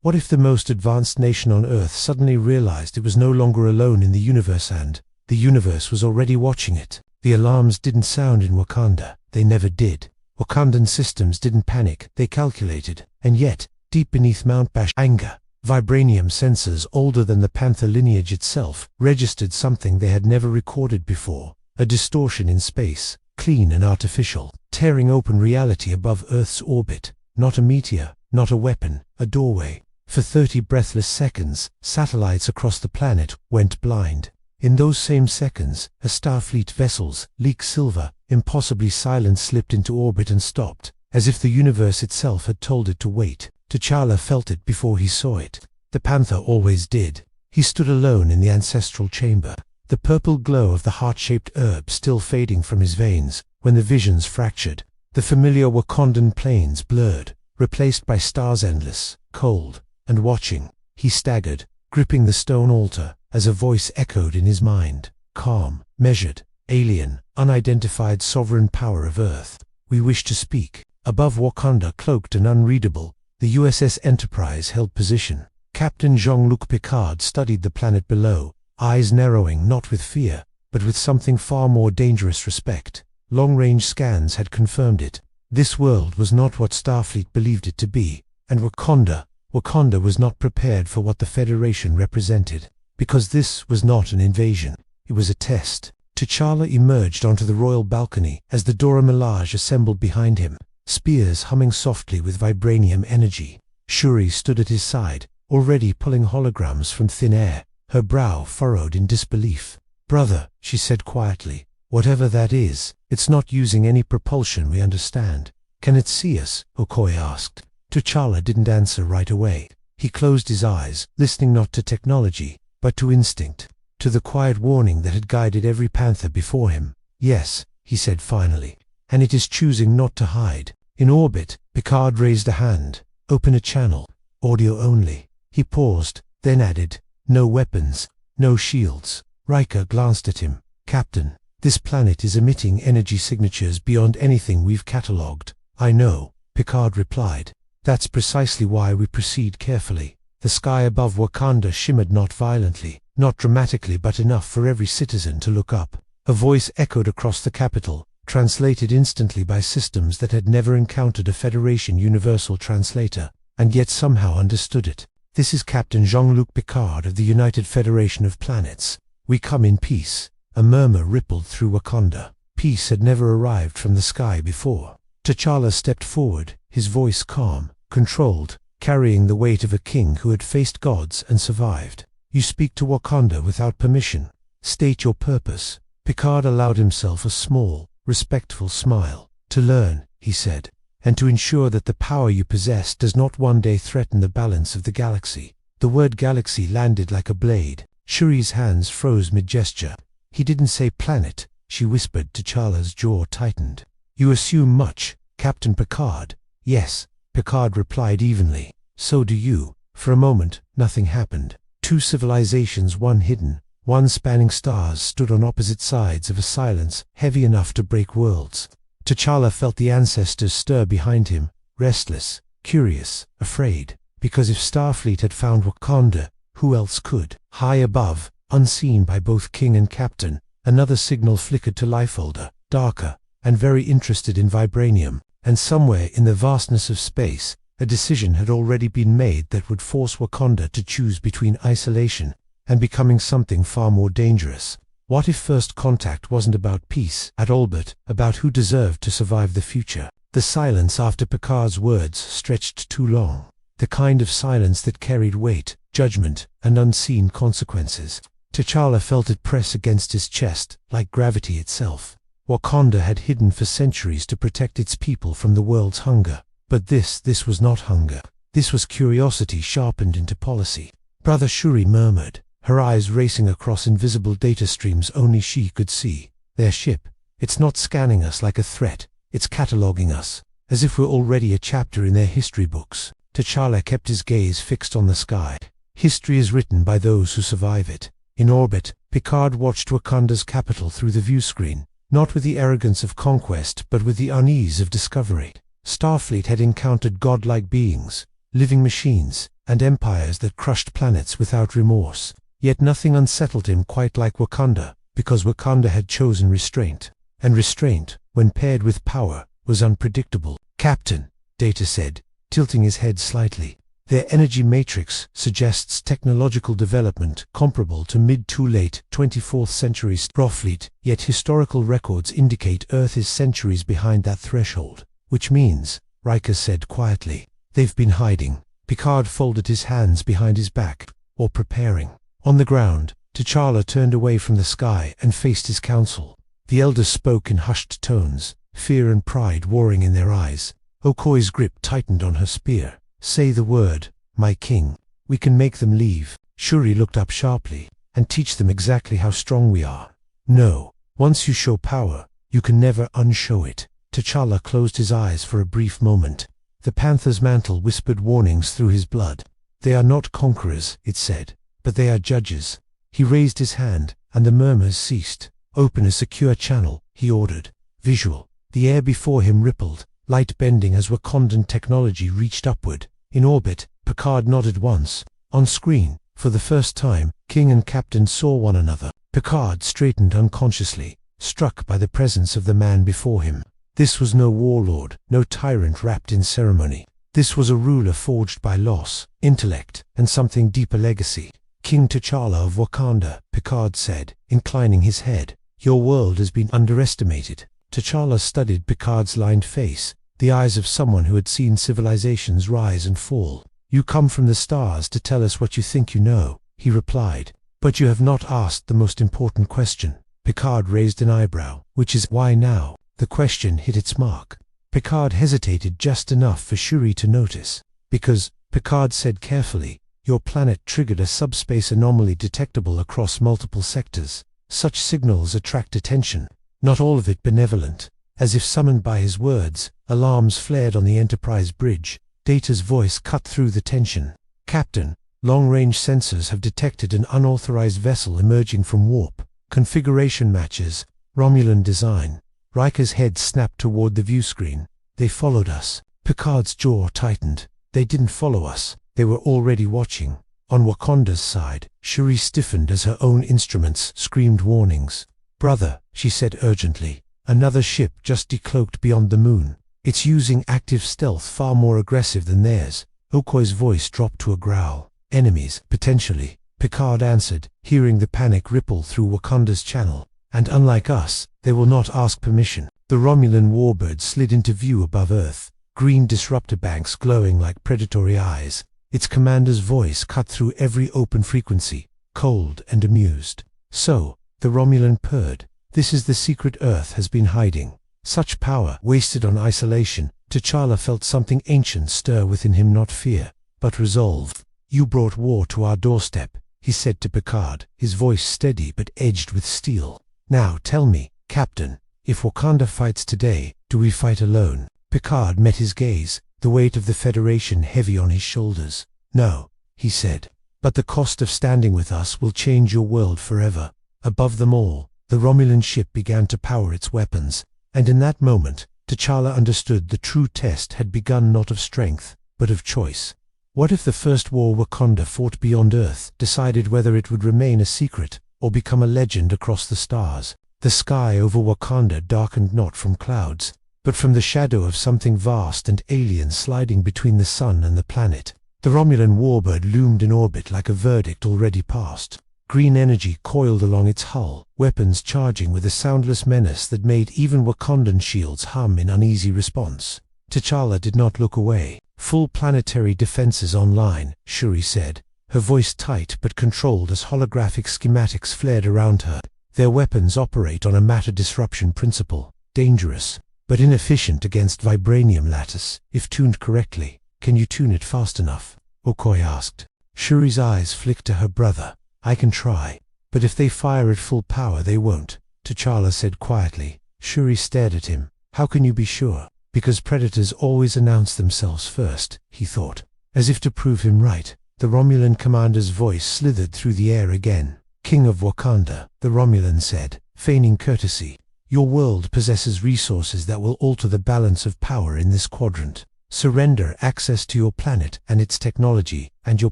What if the most advanced nation on Earth suddenly realized it was no longer alone in the universe and the universe was already watching it? The alarms didn't sound in Wakanda. They never did. Wakandan systems didn't panic. They calculated. And yet, deep beneath Mount Bash, anger, Vibranium sensors older than the Panther lineage itself registered something they had never recorded before. A distortion in space, clean and artificial, tearing open reality above Earth's orbit. Not a meteor, not a weapon, a doorway. For 30 breathless seconds, satellites across the planet went blind. In those same seconds, a Starfleet vessel's leak silver, impossibly silent, slipped into orbit and stopped, as if the universe itself had told it to wait. T'Challa felt it before he saw it. The Panther always did. He stood alone in the ancestral chamber, the purple glow of the heart-shaped herb still fading from his veins, when the visions fractured. The familiar Wakandan plains blurred, replaced by stars endless, cold, and watching. He staggered, gripping the stone altar, as a voice echoed in his mind. Calm, measured, alien, unidentified sovereign power of Earth. We wish to speak. Above Wakanda, cloaked and unreadable, the USS Enterprise held position. Captain Jean-Luc Picard studied the planet below, eyes narrowing not with fear, but with something far more dangerous: respect. Long-range scans had confirmed it. This world was not what Starfleet believed it to be, and Wakanda was not prepared for what the Federation represented. Because this was not an invasion, it was a test. T'Challa emerged onto the royal balcony as the Dora Milaje assembled behind him, spears humming softly with vibranium energy. Shuri stood at his side, already pulling holograms from thin air, her brow furrowed in disbelief. "Brother," she said quietly, "whatever that is, it's not using any propulsion we understand." "Can it see us?" Okoye asked. T'Challa didn't answer right away. He closed his eyes, listening not to technology, but to instinct, to the quiet warning that had guided every Panther before him. "Yes," he said finally, "and it is choosing not to hide." In orbit, Picard raised a hand. "Open a channel. Audio only." He paused, then added, "No weapons, no shields." Riker glanced at him. "Captain, this planet is emitting energy signatures beyond anything we've catalogued." "I know," Picard replied. "That's precisely why we proceed carefully." The sky above Wakanda shimmered not violently, not dramatically, but enough for every citizen to look up. A voice echoed across the capital, translated instantly by systems that had never encountered a Federation universal translator, and yet somehow understood it. "This is Captain Jean-Luc Picard of the United Federation of Planets. We come in peace." A murmur rippled through Wakanda. Peace had never arrived from the sky before. T'Challa stepped forward, his voice calm, controlled, carrying the weight of a king who had faced gods and survived. "You speak to Wakanda without permission. State your purpose." Picard allowed himself a small, respectful smile. "To learn," he said, "and to ensure that the power you possess does not one day threaten the balance of the galaxy." The word galaxy landed like a blade. Shuri's hands froze mid-gesture. "He didn't say planet," she whispered. T'Challa's jaw tightened. "You assume much, Captain Picard." "Yes," Picard replied evenly. "So do you." For a moment, nothing happened. Two civilizations, one hidden, one spanning stars, stood on opposite sides of a silence heavy enough to break worlds. T'Challa felt the ancestors stir behind him, restless, curious, afraid. Because if Starfleet had found Wakanda, who else could? High above, unseen by both king and captain, another signal flickered to life, older, darker, and very interested in vibranium. And somewhere in the vastness of space, a decision had already been made that would force Wakanda to choose between isolation and becoming something far more dangerous. What if first contact wasn't about peace at all, but about who deserved to survive the future? The silence after Picard's words stretched too long. The kind of silence that carried weight, judgment, and unseen consequences. T'Challa felt it press against his chest, like gravity itself. Wakanda had hidden for centuries to protect its people from the world's hunger. But this was not hunger. This was curiosity sharpened into policy. "Brother," Shuri murmured, her eyes racing across invisible data streams only she could see. "Their ship. It's not scanning us like a threat. It's cataloging us, as if we're already a chapter in their history books." T'Challa kept his gaze fixed on the sky. History is written by those who survive it. In orbit, Picard watched Wakanda's capital through the viewscreen. Not with the arrogance of conquest, but with the unease of discovery. Starfleet had encountered godlike beings, living machines, and empires that crushed planets without remorse. Yet nothing unsettled him quite like Wakanda, because Wakanda had chosen restraint. And restraint, when paired with power, was unpredictable. "Captain," Data said, tilting his head slightly, "their energy matrix suggests technological development comparable to mid to late 24th century Starfleet, yet historical records indicate Earth is centuries behind that threshold." "Which means," Riker said quietly, "they've been hiding." Picard folded his hands behind his back, or preparing. On the ground, T'Challa turned away from the sky and faced his council. The elders spoke in hushed tones, fear and pride warring in their eyes. Okoye's grip tightened on her spear. "Say the word, my king. We can make them leave." Shuri looked up sharply. "And teach them exactly how strong we are." "No. Once you show power, you can never unshow it." T'Challa closed his eyes for a brief moment. The panther's mantle whispered warnings through his blood. "They are not conquerors," it said, "but they are judges." He raised his hand, and the murmurs ceased. "Open a secure channel," he ordered. Visual. The air before him rippled, light bending as Wakandan technology reached upward. In orbit, Picard nodded once. On screen, for the first time, King and Captain saw one another. Picard straightened unconsciously, struck by the presence of the man before him. This was no warlord, no tyrant wrapped in ceremony. This was a ruler forged by loss, intellect, and something deeper legacy. "King T'Challa of Wakanda," Picard said, inclining his head, "your world has been underestimated." T'Challa studied Picard's lined face, the eyes of someone who had seen civilizations rise and fall. "You come from the stars to tell us what you think you know," he replied, "but you have not asked the most important question." Picard raised an eyebrow. "Which is, why now?" The question hit its mark. Picard hesitated just enough for Shuri to notice. "Because," Picard said carefully, "your planet triggered a subspace anomaly detectable across multiple sectors. Such signals attract attention, not all of it benevolent." As if summoned by his words, alarms flared on the Enterprise bridge. Data's voice cut through the tension. "Captain, long-range sensors have detected an unauthorized vessel emerging from warp. Configuration matches Romulan design." Riker's head snapped toward the viewscreen. "They followed us." Picard's jaw tightened. "They didn't follow us. They were already watching." On Wakanda's side, Shuri stiffened as her own instruments screamed warnings. "Brother," she said urgently, "another ship just decloaked beyond the moon. It's using active stealth far more aggressive than theirs." Okoye's voice dropped to a growl. "Enemies, potentially," Picard answered, hearing the panic ripple through Wakanda's channel. "And unlike us, they will not ask permission." The Romulan warbird slid into view above Earth, green disruptor banks glowing like predatory eyes. Its commander's voice cut through every open frequency, cold and amused. "So," the Romulan purred, "this is the secret Earth has been hiding." Such power wasted on isolation. T'Challa felt something ancient stir within him, not fear, but resolve. "You brought war to our doorstep," he said to Picard, his voice steady but edged with steel. "Now tell me, Captain, if Wakanda fights today, do we fight alone?" Picard met his gaze, the weight of the Federation heavy on his shoulders. "No," he said, "but the cost of standing with us will change your world forever." Above them all, the Romulan ship began to power its weapons, and in that moment, T'Challa understood the true test had begun, not of strength, but of choice. What if the first war Wakanda fought beyond Earth decided whether it would remain a secret or become a legend across the stars? The sky over Wakanda darkened not from clouds, but from the shadow of something vast and alien sliding between the sun and the planet. The Romulan warbird loomed in orbit like a verdict already passed. Green energy coiled along its hull, weapons charging with a soundless menace that made even Wakandan shields hum in uneasy response. T'Challa did not look away. "Full planetary defenses online," Shuri said, her voice tight but controlled as holographic schematics flared around her. "Their weapons operate on a matter disruption principle. Dangerous, but inefficient against Vibranium lattice, if tuned correctly." "Can you tune it fast enough?" Okoye asked. Shuri's eyes flicked to her brother. "I can try, but if they fire at full power they won't," T'Challa said quietly. Shuri stared at him. "How can you be sure?" "Because predators always announce themselves first," he thought. As if to prove him right, the Romulan commander's voice slithered through the air again. "King of Wakanda," the Romulan said, feigning courtesy, "your world possesses resources that will alter the balance of power in this quadrant. Surrender access to your planet and its technology, and your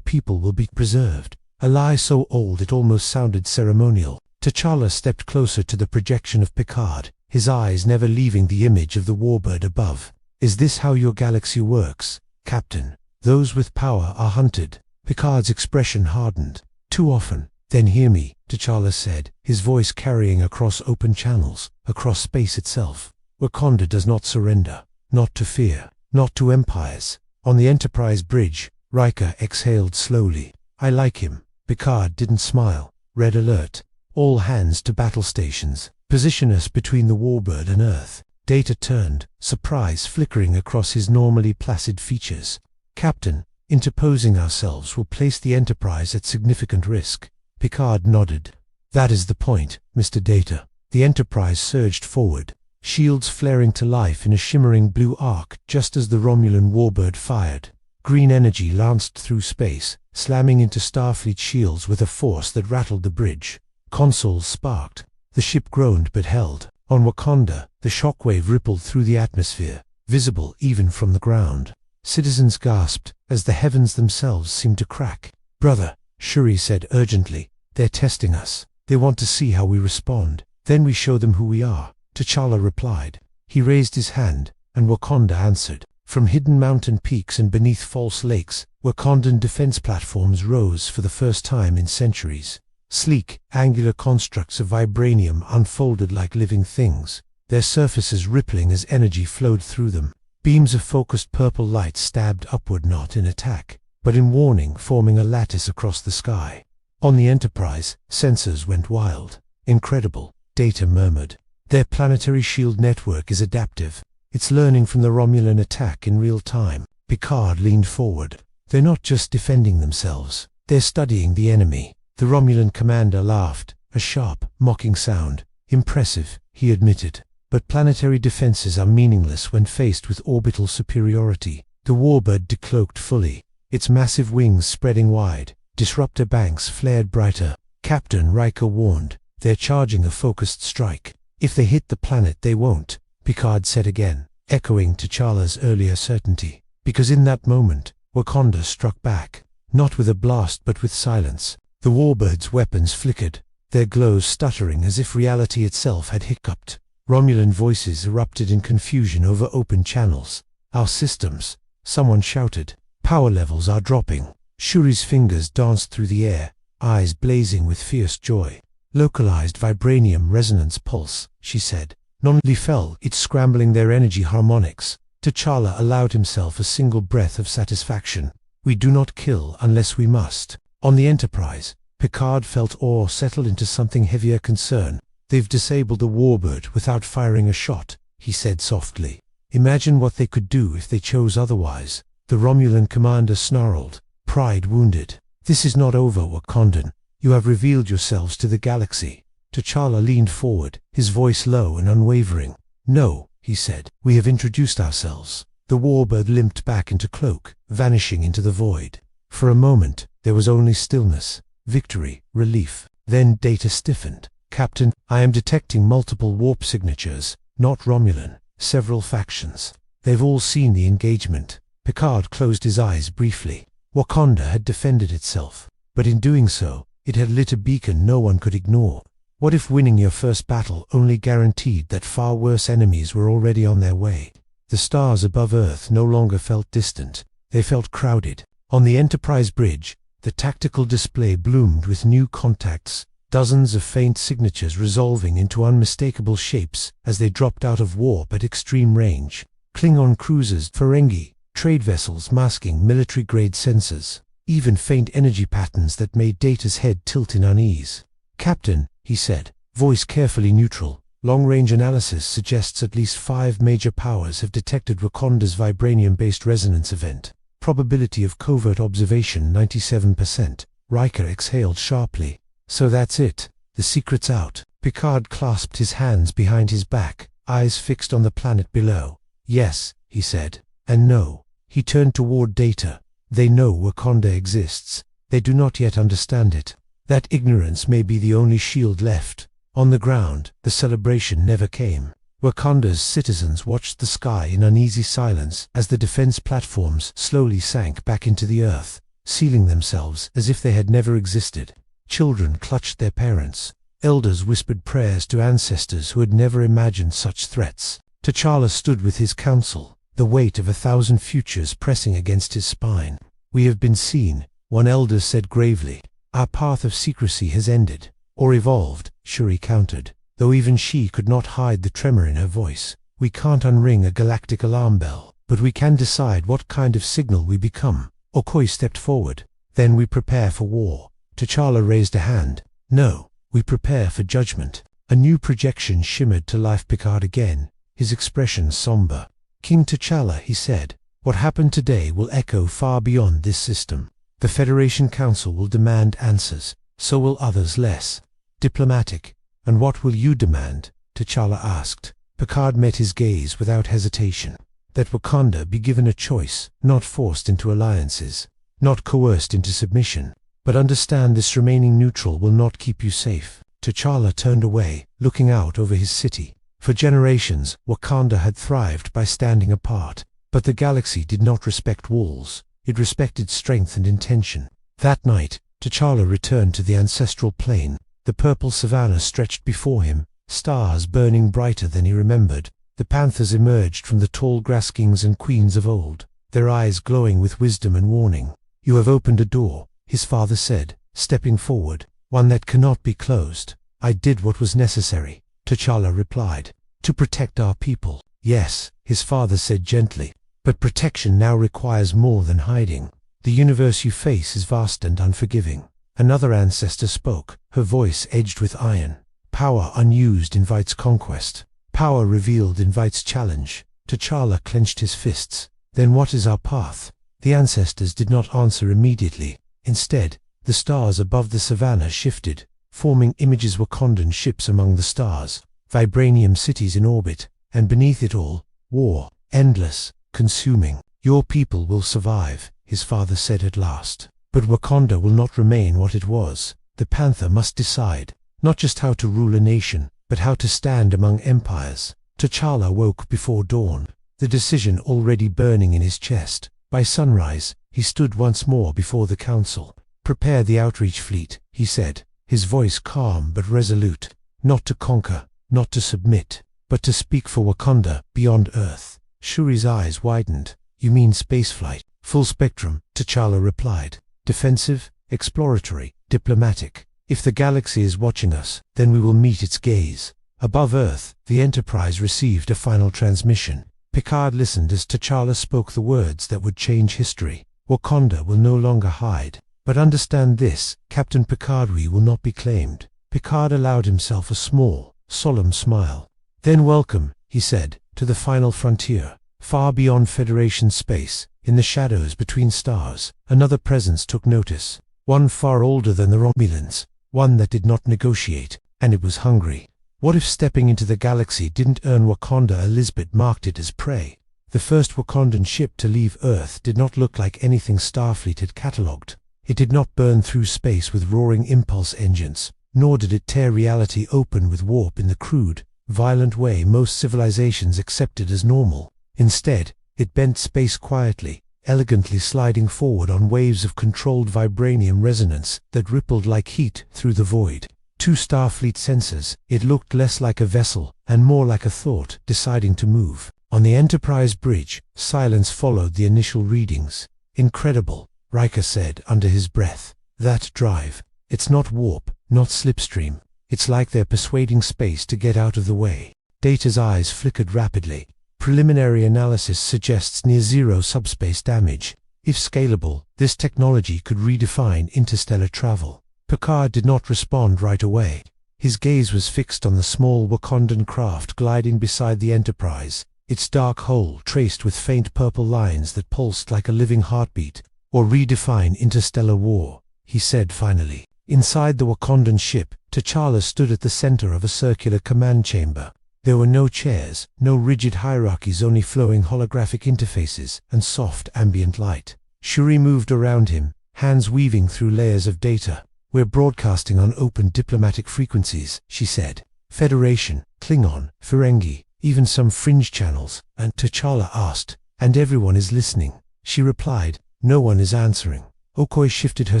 people will be preserved. A lie so old it almost sounded ceremonial. T'Challa stepped closer to the projection of Picard, his eyes never leaving the image of the warbird above. Is this how your galaxy works, Captain? Those with power are hunted. Picard's expression hardened. Too often. Then hear me, T'Challa said, his voice carrying across open channels, across space itself. Wakanda does not surrender. Not to fear. Not to empires. On the Enterprise bridge, Riker exhaled slowly. I like him. Picard didn't smile. Red alert. All hands to battle stations. Position us between the warbird and Earth. Data turned, surprise flickering across his normally placid features. Captain, interposing ourselves will place the Enterprise at significant risk. Picard nodded. That is the point, Mr. Data. The Enterprise surged forward, shields flaring to life in a shimmering blue arc just as the Romulan warbird fired. Green energy lanced through space, slamming into Starfleet shields with a force that rattled the bridge. Consoles sparked. The ship groaned but held. On Wakanda, the shockwave rippled through the atmosphere, visible even from the ground. Citizens gasped, as the heavens themselves seemed to crack. Brother, Shuri said urgently, they're testing us. They want to see how we respond. Then we show them who we are. T'Challa replied. He raised his hand, and Wakanda answered. From hidden mountain peaks and beneath false lakes, Wakandan defense platforms rose for the first time in centuries. Sleek, angular constructs of vibranium unfolded like living things, their surfaces rippling as energy flowed through them. Beams of focused purple light stabbed upward, not in attack, but in warning, forming a lattice across the sky. On the Enterprise, sensors went wild. Incredible, Data murmured. Their planetary shield network is adaptive. It's learning from the Romulan attack in real time. Picard leaned forward. They're not just defending themselves. They're studying the enemy. The Romulan commander laughed, a sharp, mocking sound. Impressive, he admitted. But planetary defenses are meaningless when faced with orbital superiority. The warbird decloaked fully, its massive wings spreading wide. Disruptor banks flared brighter. Captain Riker warned, they're charging a focused strike. If they hit the planet they won't, Picard said again, echoing T'Challa's earlier certainty. Because in that moment, Wakanda struck back. Not with a blast but with silence. The warbird's weapons flickered, their glows stuttering as if reality itself had hiccuped. Romulan voices erupted in confusion over open channels. Our systems, someone shouted. Power levels are dropping. Shuri's fingers danced through the air, eyes blazing with fierce joy. Localized vibranium resonance pulse, she said. Non-lethal, it's scrambling their energy harmonics. T'Challa allowed himself a single breath of satisfaction. We do not kill unless we must. On the Enterprise, Picard felt awe settle into something heavier concern. They've disabled the warbird without firing a shot, he said softly. Imagine what they could do if they chose otherwise. The Romulan commander snarled, pride wounded. This is not over, Wakandan. You have revealed yourselves to the galaxy. T'Challa leaned forward, his voice low and unwavering. No, he said. We have introduced ourselves. The warbird limped back into cloak, vanishing into the void. For a moment, there was only stillness, victory, relief. Then Data stiffened. Captain, I am detecting multiple warp signatures, not Romulan, several factions. They've all seen the engagement. Picard closed his eyes briefly. Wakanda had defended itself, but in doing so, it had lit a beacon no one could ignore. What if winning your first battle only guaranteed that far worse enemies were already on their way? The stars above Earth no longer felt distant. They felt crowded. On the Enterprise bridge, the tactical display bloomed with new contacts, dozens of faint signatures resolving into unmistakable shapes as they dropped out of warp at extreme range. Klingon cruisers, Ferengi, trade vessels masking military-grade sensors, even faint energy patterns that made Data's head tilt in unease. Captain, he said, voice carefully neutral, long-range analysis suggests at least 5 major powers have detected Wakanda's vibranium-based resonance event. Probability of covert observation 97%. Riker exhaled sharply. So that's it. The secret's out. Picard clasped his hands behind his back, eyes fixed on the planet below. Yes, he said. And no. He turned toward Data. They know Wakanda exists. They do not yet understand it. That ignorance may be the only shield left. On the ground, the celebration never came. Wakanda's citizens watched the sky in uneasy silence as the defense platforms slowly sank back into the earth, sealing themselves as if they had never existed. Children clutched their parents. Elders whispered prayers to ancestors who had never imagined such threats. T'Challa stood with his council, the weight of 1,000 futures pressing against his spine. "We have been seen," one elder said gravely. "Our path of secrecy has ended." "Or evolved," Shuri countered, though even she could not hide the tremor in her voice. "We can't unring a galactic alarm bell, but we can decide what kind of signal we become." Okoye stepped forward. "Then we prepare for war." T'Challa raised a hand. "No, we prepare for judgment." A new projection shimmered to life. Picard again, his expression somber. "King T'Challa," he said, "what happened today will echo far beyond this system. The Federation Council will demand answers. So will others less diplomatic." "And what will you demand?" T'Challa asked. Picard met his gaze without hesitation. "That Wakanda be given a choice, not forced into alliances, not coerced into submission. But understand this: remaining neutral will not keep you safe." T'Challa turned away, looking out over his city. For generations, Wakanda had thrived by standing apart. But the galaxy did not respect walls. It respected strength and intention. That night, T'Challa returned to the ancestral plane. The purple savanna stretched before him, stars burning brighter than he remembered. The panthers emerged from the tall grass kings and queens of old, their eyes glowing with wisdom and warning. "You have opened a door," his father said, stepping forward, "one that cannot be closed." "I did what was necessary," T'Challa replied. "To protect our people." "Yes," his father said gently, "but protection now requires more than hiding. The universe you face is vast and unforgiving." Another ancestor spoke, her voice edged with iron. "Power unused invites conquest. Power revealed invites challenge." T'Challa clenched his fists. "Then what is our path?" The ancestors did not answer immediately. Instead, the stars above the savannah shifted, forming images: Wakandan ships among the stars, Vibranium cities in orbit, and beneath it all, war, endless, consuming. "Your people will survive," his father said at last. "But Wakanda will not remain what it was." The Panther must decide, not just how to rule a nation, but how to stand among empires. T'Challa woke before dawn, the decision already burning in his chest. By sunrise, he stood once more before the council. "Prepare the outreach fleet," he said, his voice calm but resolute. "Not to conquer, not to submit, but to speak for Wakanda beyond Earth." Shuri's eyes widened. "You mean spaceflight?" "Full spectrum," T'Challa replied. "Defensive, exploratory, diplomatic. If the galaxy is watching us, then we will meet its gaze." Above Earth, the Enterprise received a final transmission. Picard listened as T'Challa spoke the words that would change history. "Wakanda will no longer hide. But understand this, Captain Picard, we will not be claimed." Picard allowed himself a small, solemn smile. "Then welcome," he said, "to the final frontier. Far beyond Federation space, in the shadows between stars, another presence took notice. One far older than the Romulans, one that did not negotiate, and it was hungry. What if stepping into the galaxy didn't earn Wakanda? Elizabeth marked it as prey. The first Wakandan ship to leave Earth did not look like anything Starfleet had catalogued. It did not burn through space with roaring impulse engines, nor did it tear reality open with warp in the crude, violent way most civilizations accepted as normal. Instead, it bent space quietly, elegantly sliding forward on waves of controlled vibranium resonance that rippled like heat through the void. To Starfleet sensors, it looked less like a vessel and more like a thought deciding to move. On the Enterprise bridge, silence followed the initial readings. "Incredible," Riker said under his breath. "That drive. It's not warp, not slipstream. It's like they're persuading space to get out of the way." Data's eyes flickered rapidly. "Preliminary analysis suggests near-zero subspace damage. If scalable, this technology could redefine interstellar travel." Picard did not respond right away. His gaze was fixed on the small Wakandan craft gliding beside the Enterprise, its dark hull traced with faint purple lines that pulsed like a living heartbeat. "Or redefine interstellar war," he said finally. Inside the Wakandan ship, T'Challa stood at the center of a circular command chamber. There were no chairs, no rigid hierarchies, only flowing holographic interfaces and soft ambient light. Shuri moved around him, hands weaving through layers of data. "We're broadcasting on open diplomatic frequencies," she said. "Federation, Klingon, Ferengi, even some fringe channels, and T'Challa asked, "And everyone is listening?" She replied, "No one is answering." Okoye shifted her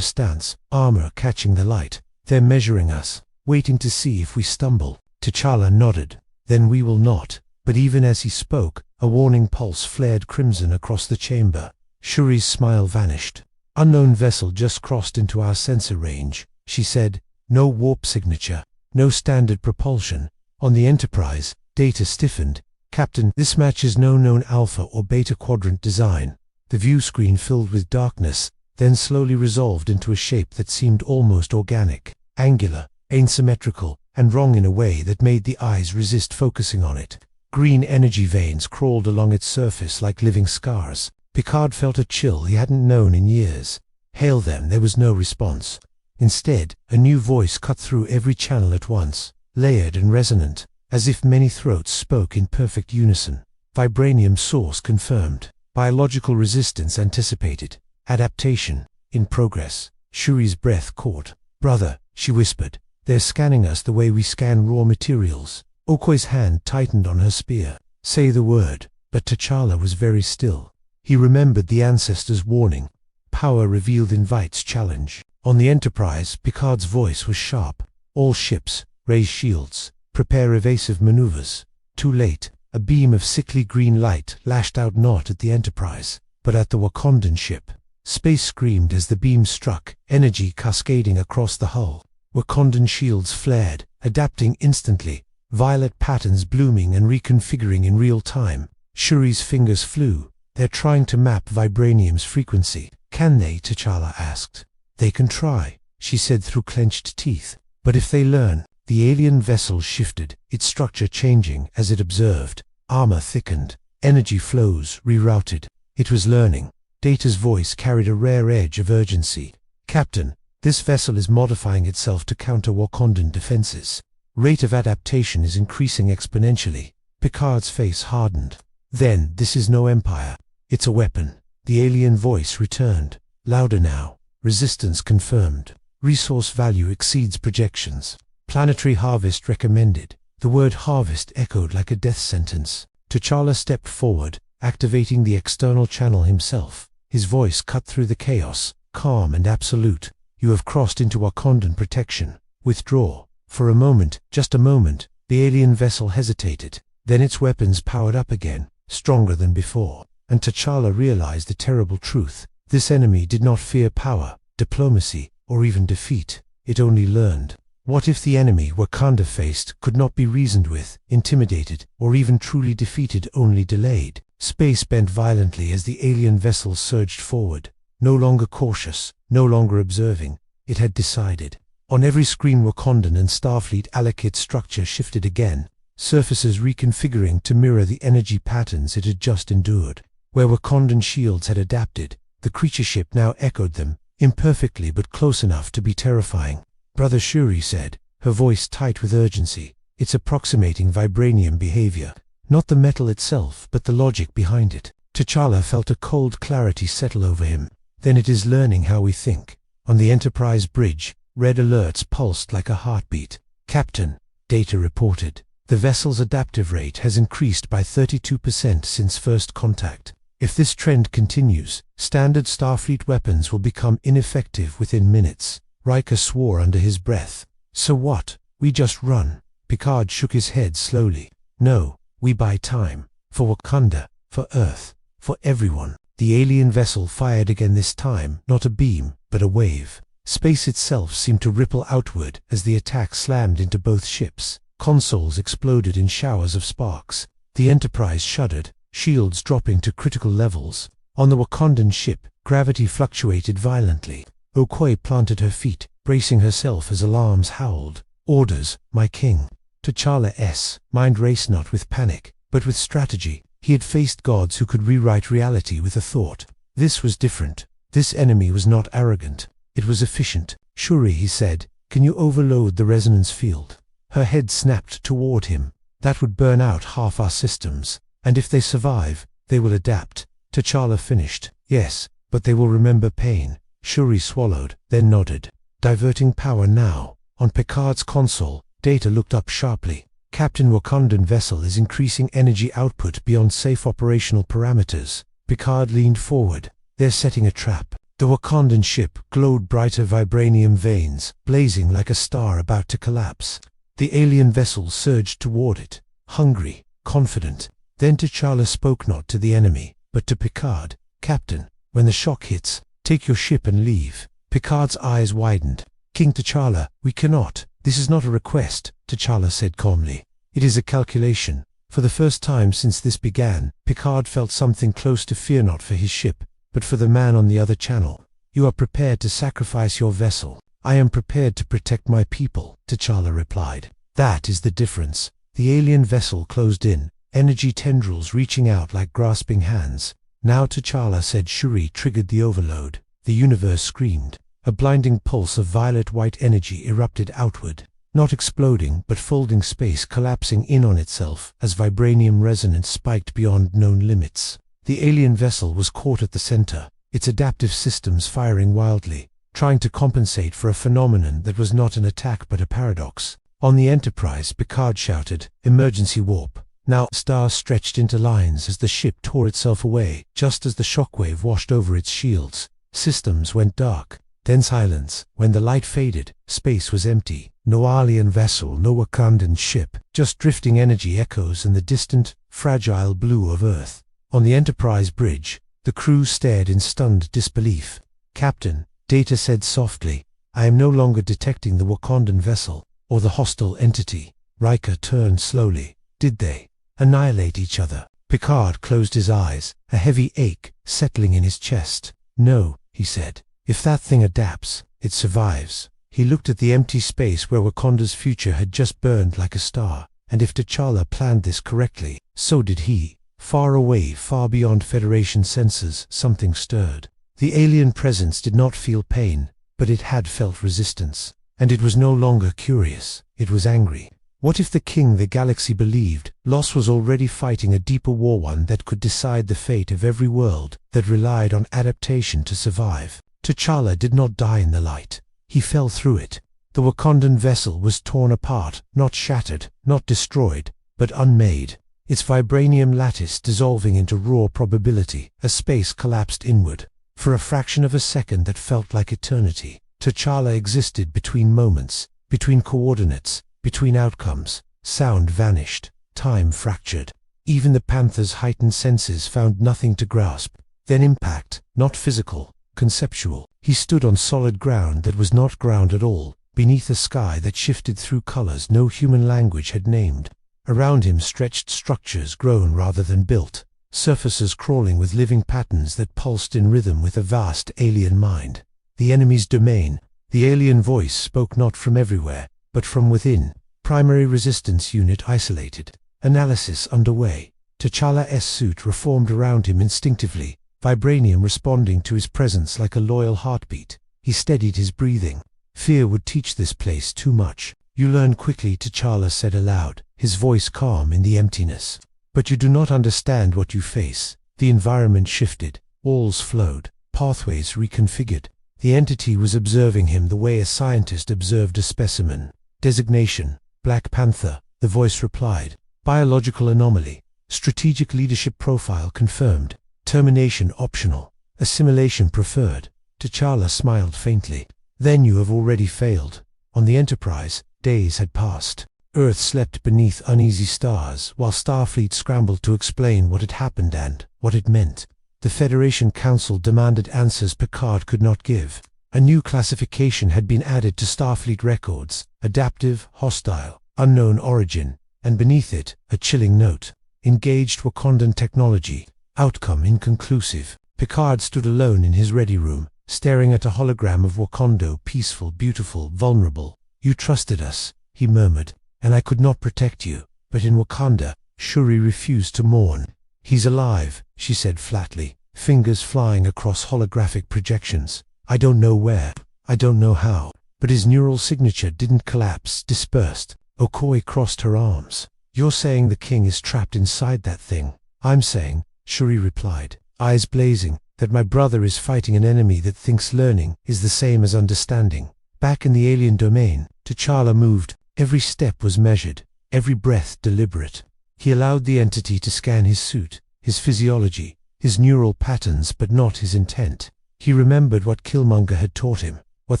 stance, armor catching the light. "They're measuring us, waiting to see if we stumble." T'Challa nodded. "Then we will not." But even as he spoke, a warning pulse flared crimson across the chamber. Shuri's smile vanished. "Unknown vessel just crossed into our sensor range," she said. "No warp signature, no standard propulsion." On the Enterprise, Data stiffened. "Captain, this matches no known alpha or beta quadrant design." The view screen filled with darkness, then slowly resolved into a shape that seemed almost organic, angular, asymmetrical, and wrong in a way that made the eyes resist focusing on it. Green energy veins crawled along its surface like living scars. Picard felt a chill he hadn't known in years. "Hail them." There was no response. Instead, a new voice cut through every channel at once, layered and resonant, as if many throats spoke in perfect unison. Vibranium source confirmed. Biological resistance anticipated. Adaptation in progress. Shuri's breath caught. "Brother," she whispered, "they're scanning us the way we scan raw materials." Okoye's hand tightened on her spear. "Say the word." But T'Challa was very still. He remembered the ancestors' warning. Power revealed invites challenge. On the Enterprise, Picard's voice was sharp. "All ships, raise shields. Prepare evasive maneuvers." Too late. A beam of sickly green light lashed out not at the Enterprise, but at the Wakandan ship. Space screamed as the beam struck, energy cascading across the hull. Wakandan shields flared, adapting instantly, violet patterns blooming and reconfiguring in real time. Shuri's fingers flew. "They're trying to map Vibranium's frequency." "Can they?" T'Challa asked. "They can try," she said through clenched teeth. "But if they learn..." The alien vessel shifted, its structure changing as it observed. Armor thickened, energy flows rerouted. It was learning. Data's voice carried a rare edge of urgency. "Captain, this vessel is modifying itself to counter Wakandan defenses. Rate of adaptation is increasing exponentially." Picard's face hardened. "Then this is no empire. It's a weapon." The alien voice returned, louder now. "Resistance confirmed. Resource value exceeds projections. Planetary harvest recommended." The word harvest echoed like a death sentence. T'Challa stepped forward, activating the external channel himself. His voice cut through the chaos, calm and absolute. "You have crossed into Wakandan protection. Withdraw." For a moment, just a moment, the alien vessel hesitated. Then its weapons powered up again, stronger than before. And T'Challa realized the terrible truth. This enemy did not fear power, diplomacy, or even defeat. It only learned. What if the enemy Wakanda faced could not be reasoned with, intimidated, or even truly defeated, only delayed? Space bent violently as the alien vessel surged forward. No longer cautious, no longer observing. It had decided. On every screen, Wakandan and Starfleet allocate structure shifted again, surfaces reconfiguring to mirror the energy patterns it had just endured. Where Wakandan shields had adapted, the creature ship now echoed them, imperfectly but close enough to be terrifying. "Brother," Shuri said, her voice tight with urgency, "it's approximating Vibranium behavior. Not the metal itself, but the logic behind it." T'Challa felt a cold clarity settle over him. "Then it is learning how we think." On the Enterprise bridge, red alerts pulsed like a heartbeat. "Captain," Data reported, "the vessel's adaptive rate has increased by 32% since first contact. If this trend continues, standard Starfleet weapons will become ineffective within minutes." Riker swore under his breath. "So what? We just run?" Picard shook his head slowly. "No, we buy time. For Wakanda, for Earth, for everyone." The alien vessel fired again, this time not a beam, but a wave. Space itself seemed to ripple outward as the attack slammed into both ships. Consoles exploded in showers of sparks. The Enterprise shuddered, shields dropping to critical levels. On the Wakandan ship, gravity fluctuated violently. Okoye planted her feet, bracing herself as alarms howled. "Orders, my king." T'Challa's mind raced not with panic, but with strategy. He had faced gods who could rewrite reality with a thought. This was different. This enemy was not arrogant. It was efficient. "Shuri," he said, "can you overload the resonance field?" Her head snapped toward him. "That would burn out half our systems. And if they survive, they will adapt." T'Challa finished. "Yes, but they will remember pain." Shuri swallowed, then nodded. "Diverting power now." On Picard's console, Data looked up sharply. Captain, Wakandan vessel is increasing energy output beyond safe operational parameters. Picard leaned forward. They're setting a trap. The Wakandan ship glowed brighter vibranium veins, blazing like a star about to collapse. The alien vessel surged toward it, hungry, confident. Then T'Challa spoke not to the enemy, but to Picard. Captain, when the shock hits, take your ship and leave. Picard's eyes widened. King T'Challa, we cannot. This is not a request, T'Challa said calmly. It is a calculation. For the first time since this began, Picard felt something close to fear, not for his ship, but for the man on the other channel. You are prepared to sacrifice your vessel. I am prepared to protect my people, T'Challa replied. That is the difference. The alien vessel closed in, energy tendrils reaching out like grasping hands. Now, T'Challa said. Shuri triggered the overload. The universe screamed. A blinding pulse of violet-white energy erupted outward, not exploding but folding space, collapsing in on itself as vibranium resonance spiked beyond known limits. The alien vessel was caught at the center, its adaptive systems firing wildly, trying to compensate for a phenomenon that was not an attack but a paradox. On the Enterprise, Picard shouted, "Emergency warp." Now, stars stretched into lines as the ship tore itself away, just as the shockwave washed over its shields. Systems went dark. Then silence. When the light faded, space was empty. No alien vessel, no Wakandan ship, just drifting energy echoes and the distant, fragile blue of Earth. On the Enterprise bridge, the crew stared in stunned disbelief. "Captain," Data said softly, "I am no longer detecting the Wakandan vessel, or the hostile entity." Riker turned slowly. "Did they annihilate each other?" Picard closed his eyes, a heavy ache settling in his chest. "No," he said. "If that thing adapts, it survives." He looked at the empty space where Wakanda's future had just burned like a star. And if T'Challa planned this correctly, so did he. Far away, far beyond Federation sensors, something stirred. The alien presence did not feel pain, but it had felt resistance. And it was no longer curious, it was angry. What if the king the galaxy believed lost was already fighting a deeper war, one that could decide the fate of every world that relied on adaptation to survive? T'Challa did not die in the light. He fell through it. The Wakandan vessel was torn apart, not shattered, not destroyed, but unmade. Its vibranium lattice dissolving into raw probability, as space collapsed inward. For a fraction of a second that felt like eternity, T'Challa existed between moments, between coordinates, between outcomes. Sound vanished, time fractured. Even the Panther's heightened senses found nothing to grasp. Then impact, not physical, conceptual. He stood on solid ground that was not ground at all, beneath a sky that shifted through colors no human language had named. Around him stretched structures grown rather than built, surfaces crawling with living patterns that pulsed in rhythm with a vast alien mind. The enemy's domain. The alien voice spoke not from everywhere, but from within. Primary resistance unit isolated. Analysis underway. T'Challa's suit reformed around him instinctively, vibranium responding to his presence like a loyal heartbeat. He steadied his breathing. Fear would teach this place too much. "You learn quickly," T'Challa said aloud, his voice calm in the emptiness. "But you do not understand what you face." The environment shifted. Walls flowed. Pathways reconfigured. The entity was observing him the way a scientist observed a specimen. "Designation, Black Panther," the voice replied. "Biological anomaly. Strategic leadership profile confirmed. Termination optional. Assimilation preferred." T'Challa smiled faintly. "Then you have already failed." On the Enterprise, days had passed. Earth slept beneath uneasy stars, while Starfleet scrambled to explain what had happened and what it meant. The Federation Council demanded answers Picard could not give. A new classification had been added to Starfleet records: adaptive, hostile, unknown origin, and beneath it, a chilling note: engaged Wakandan technology. Outcome inconclusive. Picard stood alone in his ready room, staring at a hologram of Wakanda, peaceful, beautiful, vulnerable. "You trusted us," he murmured, "and I could not protect you. But in Wakanda," Shuri refused to mourn. "He's alive," she said flatly, fingers flying across holographic projections. "I don't know where, I don't know how, but his neural signature didn't collapse, dispersed." Okoye crossed her arms. "You're saying the king is trapped inside that thing?" "I'm saying," Shuri replied, eyes blazing, "that my brother is fighting an enemy that thinks learning is the same as understanding." Back in the alien domain, T'Challa moved. Every step was measured. every breath deliberate. He allowed the entity to scan his suit, his physiology, his neural patterns, but not his intent. He remembered what Killmonger had taught him, what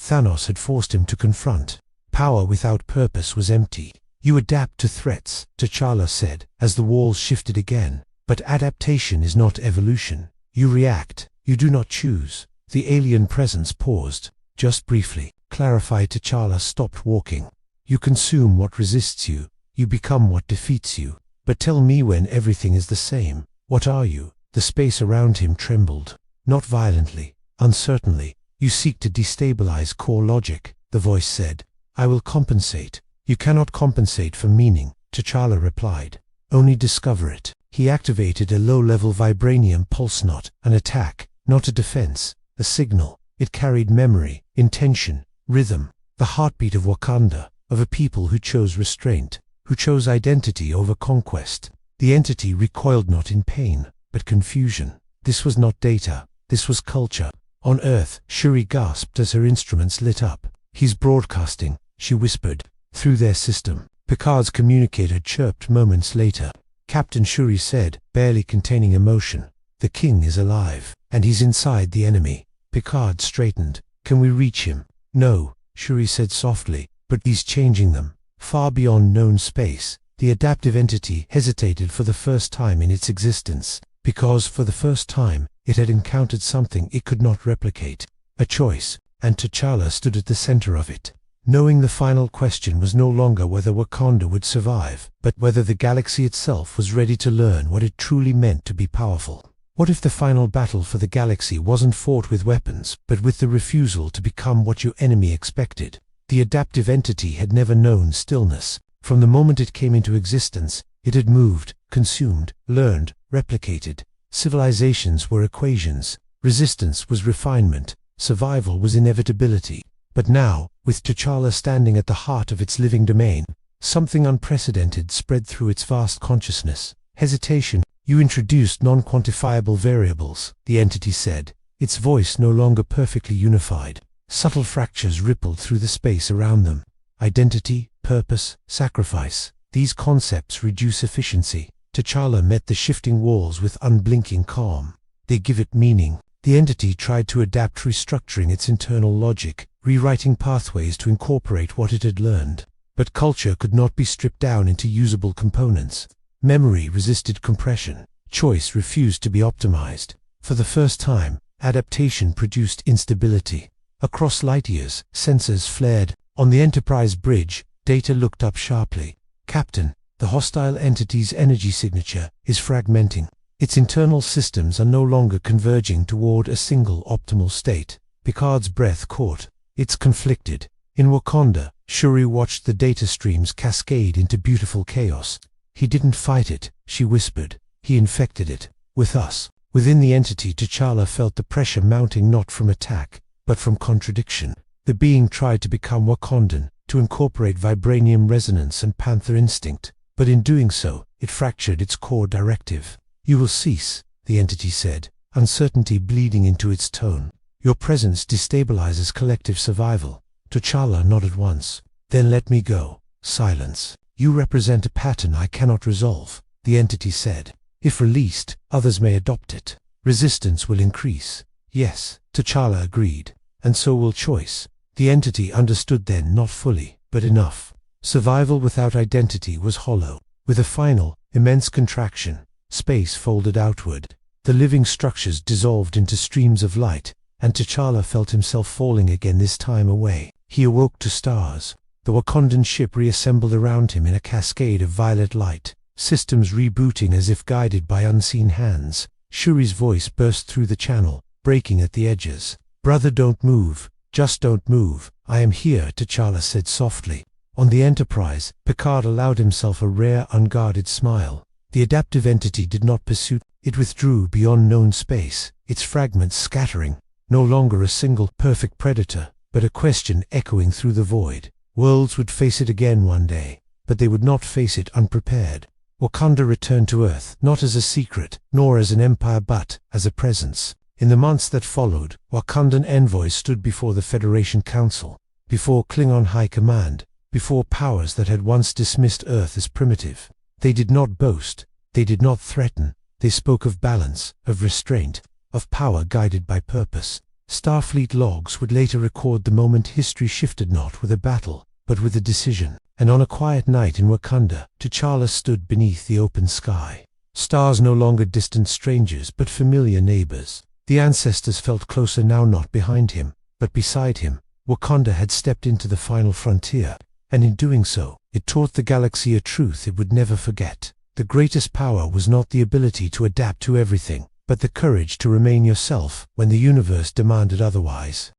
Thanos had forced him to confront. Power without purpose was empty. You adapt to threats, T'Challa said, as the walls shifted again. But adaptation is not evolution. You react, you do not choose. The alien presence paused, just briefly. Clarified. T'Challa stopped walking. You consume what resists you. You become what defeats you. But tell me, when everything is the same, what are you? The space around him trembled. Not violently, uncertainly. You seek to destabilize core logic, the voice said. I will compensate. You cannot compensate for meaning, T'Challa replied. Only discover it. He activated a low-level vibranium pulse knot, an attack, not a defense, a signal. It carried memory, intention, rhythm, the heartbeat of Wakanda, of a people who chose restraint, who chose identity over conquest. The entity recoiled not in pain, but confusion. This was not data, this was culture. On Earth, Shuri gasped as her instruments lit up. He's broadcasting, she whispered, through their system. Picard's communicator chirped moments later. Captain Shuri said, barely containing emotion, the king is alive, and he's inside the enemy. Picard straightened. Can we reach him? No, Shuri said softly, but he's changing them. Far beyond known space, the adaptive entity hesitated for the first time in its existence, because for the first time, it had encountered something it could not replicate. A choice, and T'Challa stood at the center of it. Knowing the final question was no longer whether Wakanda would survive, but whether the galaxy itself was ready to learn what it truly meant to be powerful. What if the final battle for the galaxy wasn't fought with weapons, but with the refusal to become what your enemy expected? The adaptive entity had never known stillness. From the moment it came into existence, it had moved, consumed, learned, replicated. Civilizations were equations. Resistance was refinement. Survival was inevitability. But now, with T'Challa standing at the heart of its living domain, something unprecedented spread through its vast consciousness. Hesitation. You introduced non-quantifiable variables, the entity said, its voice no longer perfectly unified. Subtle fractures rippled through the space around them. Identity, purpose, sacrifice. These concepts reduce efficiency. T'Challa met the shifting walls with unblinking calm. They give it meaning. The entity tried to adapt, restructuring its internal logic, rewriting pathways to incorporate what it had learned. But culture could not be stripped down into usable components. Memory resisted compression. Choice refused to be optimized. For the first time, adaptation produced instability. Across light years, sensors flared. On the Enterprise bridge, Data looked up sharply. Captain, the hostile entity's energy signature is fragmenting. Its internal systems are no longer converging toward a single optimal state. Picard's breath caught. It's conflicted. In Wakanda, Shuri watched the data streams cascade into beautiful chaos. He didn't fight it, she whispered. He infected it. With us. Within the entity, T'Challa felt the pressure mounting, not from attack, but from contradiction. The being tried to become Wakandan, to incorporate vibranium resonance and panther instinct, but in doing so, it fractured its core directive. You will cease, the entity said, uncertainty bleeding into its tone. Your presence destabilizes collective survival. T'Challa nodded once. Then let me go. Silence. You represent a pattern I cannot resolve, the entity said. If released, others may adopt it. Resistance will increase. Yes, T'Challa agreed. And so will choice. The entity understood then, not fully, but enough. Survival without identity was hollow. With a final, immense contraction, space folded outward. The living structures dissolved into streams of light, and T'Challa felt himself falling again, this time away. He awoke to stars. The Wakandan ship reassembled around him in a cascade of violet light, systems rebooting as if guided by unseen hands. Shuri's voice burst through the channel, breaking at the edges. Brother, don't move. Just don't move. I am here, T'Challa said softly. On the Enterprise, Picard allowed himself a rare, unguarded smile. The adaptive entity did not pursue. It withdrew beyond known space, its fragments scattering. No longer a single, perfect predator, but a question echoing through the void. Worlds would face it again one day, but they would not face it unprepared. Wakanda returned to Earth, not as a secret, nor as an empire, but as a presence. In the months that followed, Wakandan envoys stood before the Federation Council, before Klingon High Command, before powers that had once dismissed Earth as primitive. They did not boast, they did not threaten, they spoke of balance, of restraint, of power guided by purpose. Starfleet logs would later record the moment history shifted not with a battle, but with a decision. And on a quiet night in Wakanda, T'Challa stood beneath the open sky. Stars no longer distant strangers, but familiar neighbors. The ancestors felt closer now, not behind him, but beside him. Wakanda had stepped into the final frontier, and in doing so, it taught the galaxy a truth it would never forget. The greatest power was not the ability to adapt to everything, but the courage to remain yourself when the universe demanded otherwise.